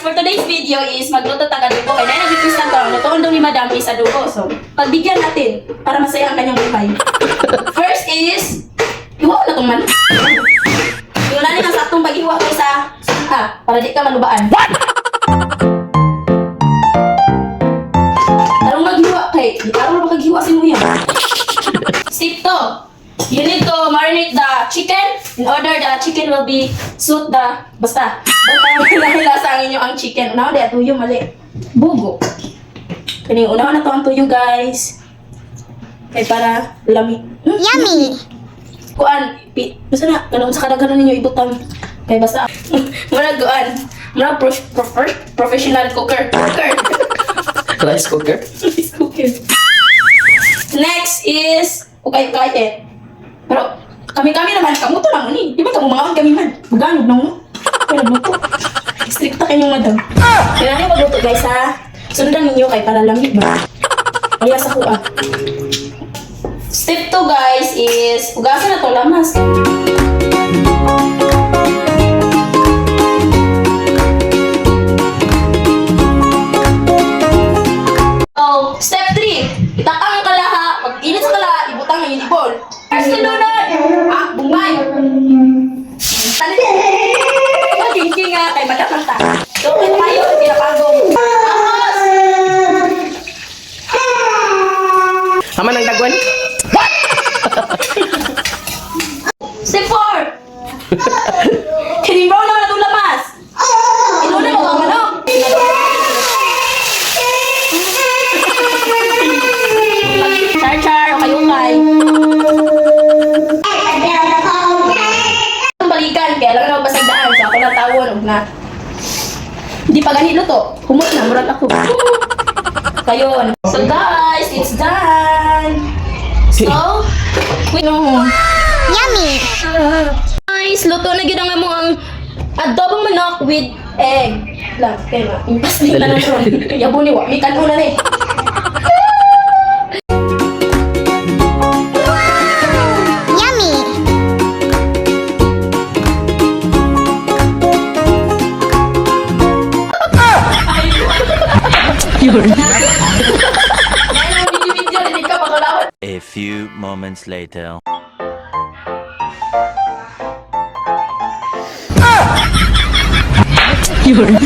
for today's video is magluto taga adobo. Kaya na nag-request na to. Lutoon daw ni Madam is adobo. So, pagbigyan natin para masaya ang kanyang buhay. First is, iwa na itong man. Yung nanin ang saktong pag-iwa ko sa para di ka malubaan. What? Tarong mag-iwa kay, tarong na pag-iwa si Muya. Step 2. You need to marinate the chicken in order the chicken will be suit the basta lasa ang inyo ang chicken. Unahan di tuyo mali. Bugo. Kani unahan na to ang tuyo guys. Kay para lami. Yummy! Kuan, basta na kanang sa kadaghanan ninyo ibutang. Kay basta mura kuan. Mura professional cooker. Rice cooker? Rice cooker. Next is ukay-ukay. Pero kami naman, kamuto lang ni. Di ba kamumangawan kami man? Buganod na mo. Pero luto. Stricta kayong madam. Kaya na yung magluto guys ha. Sundan ninyo kay para lamig ba? Kaya sa kuha. Step 2 guys is ugasan na to lamas. Oh, step 3. Itakang ang kalaha. Pag init sa kalaha, ibutang ang inibol. First lunod! Bungay! King nga kay madamang ta. So, ito kayo, pinapagong. Tapos! Haman ang dagwan? Step 4! Kinimbaw naman itong lamas! Inuna mo ang manok! Char-char, okay-okay. Balikan, kaya lang na basagdaan. So ako na tawon, huwag na. Hindi pa ganito to. Humot na, murag ako. Kayon. So guys, it's done. So, wait no. Yummy! Guys, luto na gina nga mo ang adobong manok with egg. Lang, kaya nga. Impas na yung ron. Yabo ni Wami, kanuna na eh. Yummy! A few moments later. Yun.